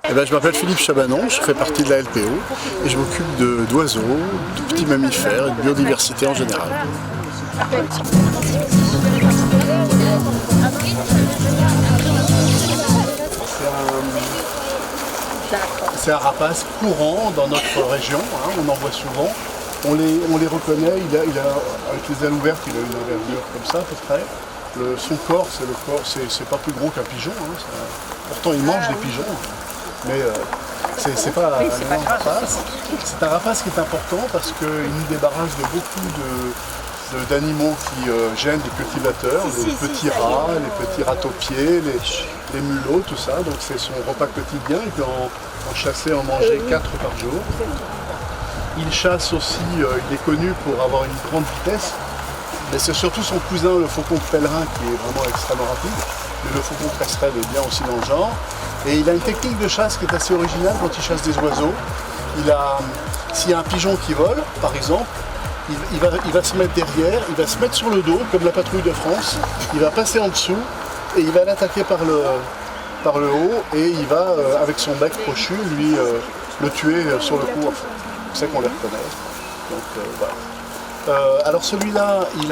Je m'appelle Philippe Chabanon, je fais partie de la LPO et je m'occupe d'oiseaux, de petits mammifères et de biodiversité en général. C'est un rapace courant dans notre région, hein, on en voit souvent. On les reconnaît, avec les ailes ouvertes, il a une envergure comme ça à peu près. Son corps, c'est pas plus gros qu'un pigeon. Hein, pourtant il mange des pigeons, mais c'est pas un rapace. C'est un rapace qui est important parce qu'il nous débarrasse de beaucoup d'animaux qui gênent les cultivateurs, les petits rats, les petits rats-aux-pieds, les mulots, tout ça. Donc c'est son repas quotidien, il peut en chasser, en manger 4 par jour. Il chasse aussi, il est connu pour avoir une grande vitesse, mais c'est surtout son cousin, le faucon pèlerin, qui est vraiment extrêmement rapide. Mais le faucon passerelle est bien aussi dans le genre. Et il a une technique de chasse qui est assez originale quand il chasse des oiseaux. S'il y a un pigeon qui vole, par exemple, il va se mettre derrière, il va se mettre sur le dos, comme la patrouille de France, il va passer en dessous et il va l'attaquer par le haut et il va, avec son bec crochu, lui, le tuer sur le coup. C'est ça qu'on les reconnaît. Donc, voilà. Alors celui-là, il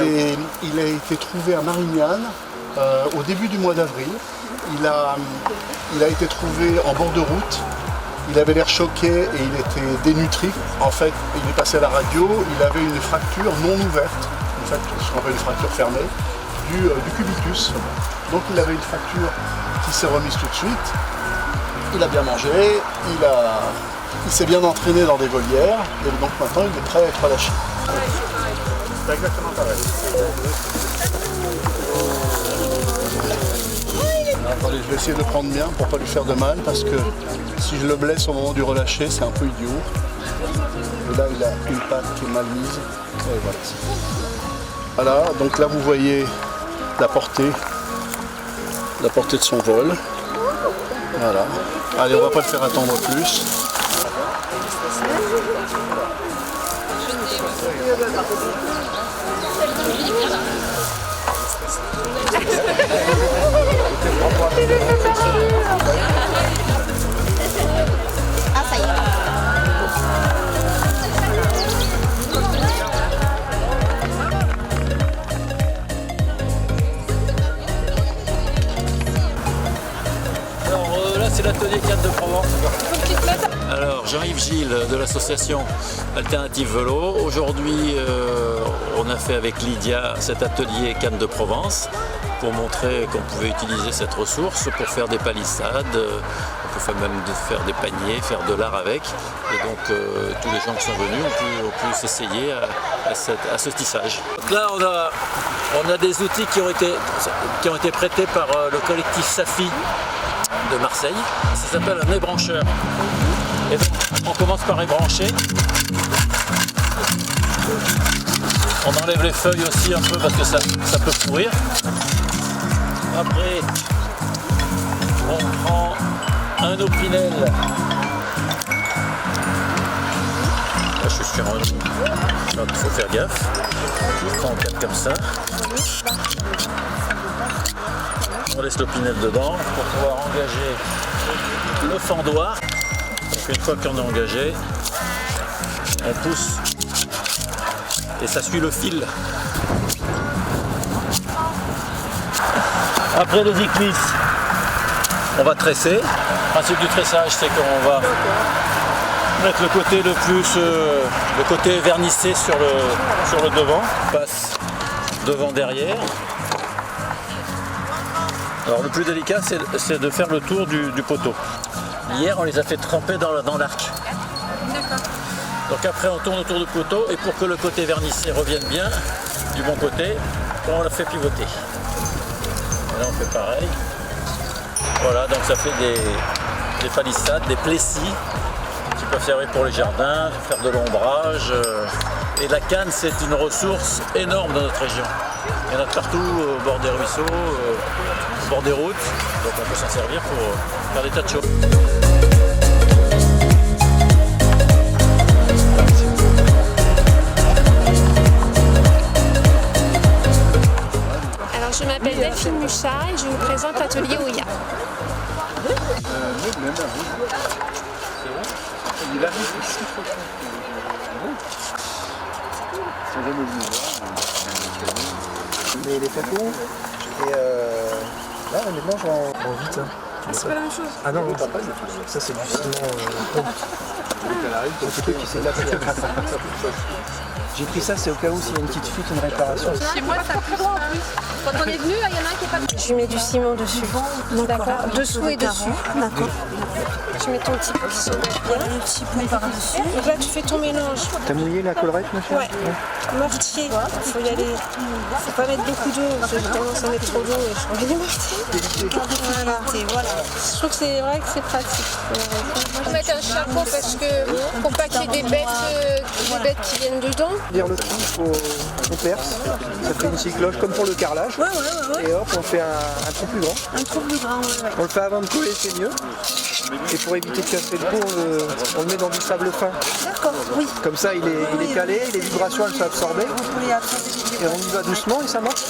a été trouvé à Marignane au début du mois d'avril. Il a été trouvé en bord de route. Il avait l'air choqué et il était dénutri. En fait, il est passé à la radio, il avait une fracture non ouverte, en fait, ce qu'on appelle une fracture fermée, du cubitus. Donc il avait une fracture qui s'est remise tout de suite. Il a bien mangé, il s'est bien entraîné dans des volières, et donc maintenant il est prêt à être relâché. C'est exactement pareil. Attendez, je vais essayer de le prendre bien pour ne pas lui faire de mal, parce que si je le blesse au moment du relâcher, c'est un peu idiot. Et là, il a une patte qui est mal mise. Et voilà. Voilà, donc là vous voyez la portée de son vol. Voilà. Allez, on va pas le faire attendre plus. Ah, ça y est. Alors là c'est l'atelier canne de Provence. Alors Jean-Yves Gilles de l'association Alternative Vélo. Aujourd'hui on a fait avec Lydia cet atelier canne de Provence pour montrer qu'on pouvait utiliser cette ressource pour faire des palissades, on pouvait même faire des paniers, faire de l'art avec. Et donc tous les gens qui sont venus ont pu s'essayer à ce tissage. Donc là on a des outils qui ont été prêtés par le collectif Safi de Marseille. Ça s'appelle un ébrancheur. Et donc, on commence par ébrancher. On enlève les feuilles aussi un peu parce que ça peut pourrir. Après, on prend un opinel. Là, je suis sur un. Donc, il faut faire gaffe. Je prends en quatre comme ça. On laisse l'opinel dedans pour pouvoir engager le fendoir. Donc une fois qu'on est engagé, on pousse et ça suit le fil. Après le diclis, on va tresser. Le principe du tressage, c'est qu'on va mettre le côté vernissé sur le devant. On passe devant derrière. Alors le plus délicat, c'est de faire le tour du poteau. Hier, on les a fait tremper dans l'arc. Donc après, on tourne autour du poteau et pour que le côté vernissé revienne bien du bon côté, on la fait pivoter. Et là, on fait pareil. Voilà, donc ça fait des palissades, des plessis qui peuvent servir pour les jardins, faire de l'ombrage. Et la canne, c'est une ressource énorme dans notre région. Il y en a partout, au bord des ruisseaux, au bord des routes. Donc on peut s'en servir pour faire des tas de choses. Alors je m'appelle Delphine Muchat et je vous présente l'atelier Oya. Même à vous. C'est bon? Il arrive ici. Ils sont jamais venus voir. Mais les photos, et là on mélange en vite. Hein. C'est pas la même chose. Ah non, non, ça c'est du ciment pompe. C'est le truc qui s'est lapé. J'ai pris ça, c'est au cas où s'il y a une petite fuite, une réparation. Chez moi, ça pue en plus. Quand on est venu, il y en a un qui est pas. Je mets du ciment dessus. D'accord. Dessous et dessus. D'accord. Tu mets ton petit pot qui s'engage bien. Un petit pot par-dessus. Donc là, tu fais ton mélange. T'as mouillé la collerette, ma chérie? Ouais. Mortier. Il faut y aller. Faut pas mettre beaucoup d'eau. J'ai tendance à mettre trop d'eau et changer les mortiers. Voilà. Je trouve que c'est vrai que c'est pratique. Faut mettre un chapeau parce que pour pas qu'il y ait des bêtes qui viennent dedans. Dire le trou, on perce. Ça fait une cycloche comme pour le carrelage. Et hop, on fait un trou plus grand. Un trou plus grand, On le fait avant de coller, c'est mieux. Et pour éviter de casser le pot, on le met dans du sable fin. D'accord, oui. Comme ça, il est calé, les vibrations elles sont absorbées. Et on y va doucement et ça marche.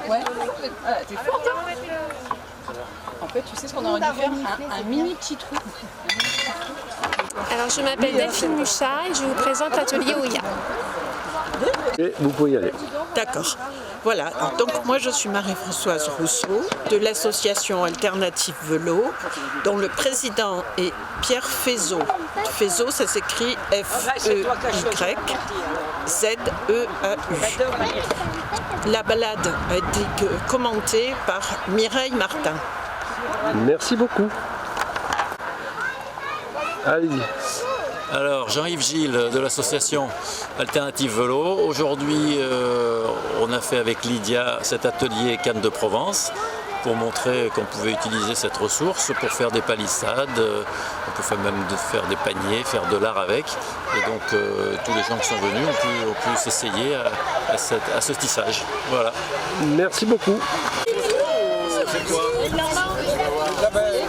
Ouais. Ah, t'es forte, hein. En fait, tu sais ce qu'on aurait dû faire un mini petit trou. Alors je m'appelle Delphine Muchard et je vous présente l'atelier Ouya. Et vous pouvez y aller. D'accord. Voilà, donc moi je suis Marie-Françoise Rousseau de l'association Alternative Vélo, dont le président est Pierre Faizeau. Faizeau, ça s'écrit F-E-Y-Z-E-A-U. La balade a été commentée par Mireille Martin. Merci beaucoup. Allez-y. Alors, Jean-Yves Gilles de l'association Alternative Vélo. Aujourd'hui, on a fait avec Lydia cet atelier Cannes de Provence pour montrer qu'on pouvait utiliser cette ressource pour faire des palissades. On pouvait même faire des paniers, faire de l'art avec. Et donc, tous les gens qui sont venus ont pu s'essayer à ce tissage. Voilà. Merci beaucoup.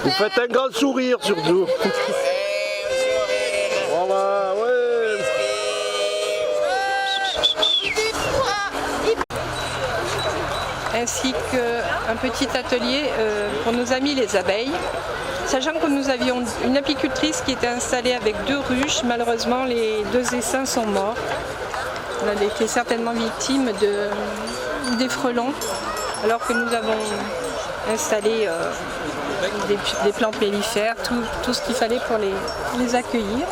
Vous faites un grand sourire surtout. Voilà, ouais. Ainsi qu'un petit atelier pour nos amis les abeilles. Sachant que nous avions une apicultrice qui était installée avec 2 ruches, malheureusement les 2 essaims sont morts. Elle a été certainement victime des frelons, alors que nous avons installé des plantes mellifères, tout ce qu'il fallait pour les accueillir.